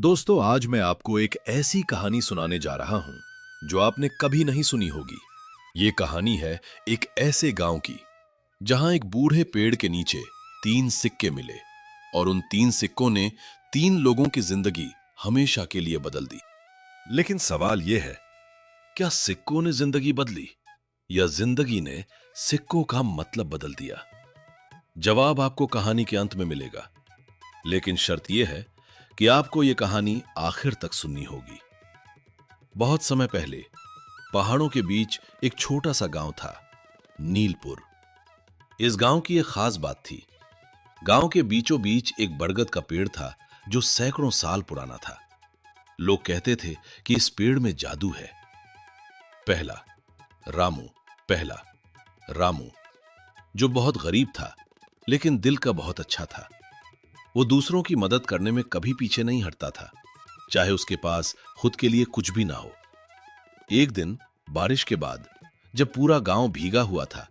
दोस्तों, आज मैं आपको एक ऐसी कहानी सुनाने जा रहा हूं जो आपने कभी नहीं सुनी होगी। ये कहानी है एक ऐसे गांव की जहां एक बूढ़े पेड़ के नीचे 3 सिक्के मिले और उन 3 सिक्कों ने 3 लोगों की जिंदगी हमेशा के लिए बदल दी। लेकिन सवाल यह है, क्या सिक्कों ने जिंदगी बदली या जिंदगी ने सिक्कों का मतलब बदल दिया? जवाब आपको कहानी के अंत में मिलेगा, लेकिन शर्त यह है कि आपको यह कहानी आखिर तक सुननी होगी। बहुत समय पहले पहाड़ों के बीच एक छोटा सा गांव था, नीलपुर। इस गांव की एक खास बात थी। गांव के बीचों बीच एक बरगद का पेड़ था जो सैकड़ों साल पुराना था। लोग कहते थे कि इस पेड़ में जादू है। पहला रामू, जो बहुत गरीब था लेकिन दिल का बहुत अच्छा था। वो दूसरों की मदद करने में कभी पीछे नहीं हटता था, चाहे उसके पास खुद के लिए कुछ भी ना हो। एक दिन बारिश के बाद जब पूरा गांव भीगा हुआ था,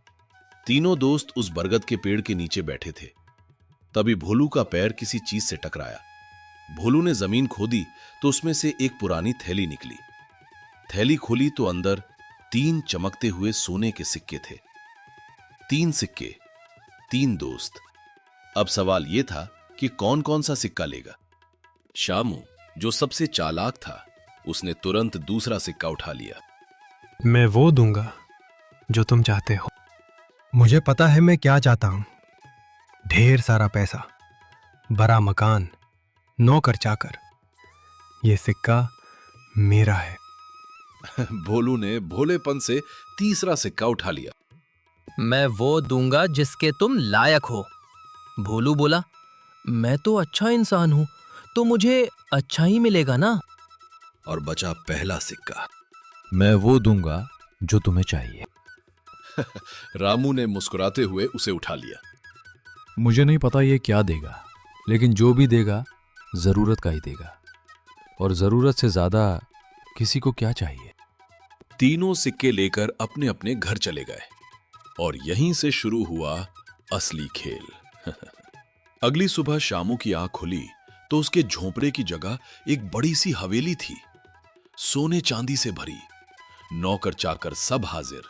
तीनों दोस्त उस बरगद के पेड़ के नीचे बैठे थे। तभी भोलू का पैर किसी चीज से टकराया। भोलू ने जमीन खोदी तो उसमें से एक पुरानी थैली निकली। थैली खोली तो अंदर 3 चमकते हुए सोने के सिक्के थे। 3 सिक्के, 3 दोस्त। अब सवाल यह था कि कौन कौन सा सिक्का लेगा। शामू, जो सबसे चालाक था, उसने तुरंत दूसरा सिक्का उठा लिया। मैं वो दूंगा जो तुम चाहते हो। मुझे पता है मैं क्या चाहता हूं। ढेर सारा पैसा, बड़ा मकान, नौकर चाकर। ये सिक्का मेरा है। भोलू ने भोलेपन से तीसरा सिक्का उठा लिया। मैं वो दूंगा जिसके तुम लायक हो। भोलू बोला, मैं तो अच्छा इंसान हूं, तो मुझे अच्छा ही मिलेगा ना। और बचा पहला सिक्का। मैं वो दूंगा जो तुम्हें चाहिए। रामू ने मुस्कुराते हुए उसे उठा लिया। मुझे नहीं पता ये क्या देगा, लेकिन जो भी देगा जरूरत का ही देगा, और जरूरत से ज्यादा किसी को क्या चाहिए। तीनों सिक्के लेकर अपने अपने घर चले गए और यहीं से शुरू हुआ असली खेल। अगली सुबह शामू की आंख खुली तो उसके झोंपड़े की जगह एक बड़ी सी हवेली थी, सोने चांदी से भरी। नौकर चाकर सब हाजिर।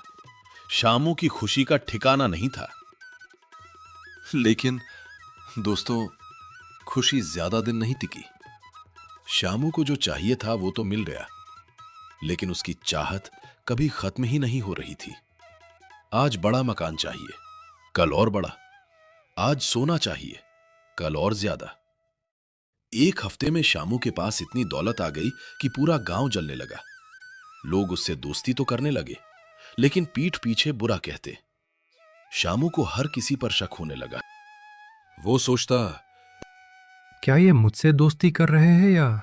शामू की खुशी का ठिकाना नहीं था। लेकिन दोस्तों, खुशी ज्यादा दिन नहीं टिकी। शामू को जो चाहिए था वो तो मिल गया, लेकिन उसकी चाहत कभी खत्म ही नहीं हो रही थी। आज बड़ा मकान चाहिए, कल और बड़ा। आज सोना चाहिए, कल और ज्यादा। एक हफ्ते में शामू के पास इतनी दौलत आ गई कि पूरा गांव जलने लगा। लोग उससे दोस्ती तो करने लगे, लेकिन पीठ पीछे बुरा कहते। शामू को हर किसी पर शक होने लगा। वो सोचता, क्या ये मुझसे दोस्ती कर रहे हैं या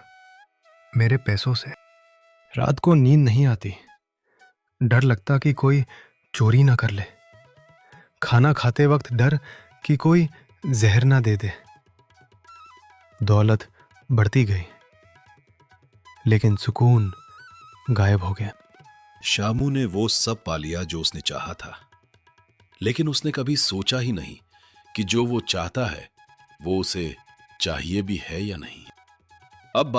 मेरे पैसों से? रात को नींद नहीं आती। डर लगता कि कोई चोरी ना कर ले। खाना खाते वक्त डर कि कोई जहर ना दे दे। दौलत बढ़ती गई, लेकिन सुकून गायब हो गया। शामू ने वो सब पा लिया जो उसने चाहा था, लेकिन उसने कभी सोचा ही नहीं कि जो वो चाहता है वो उसे चाहिए भी है या नहीं। अब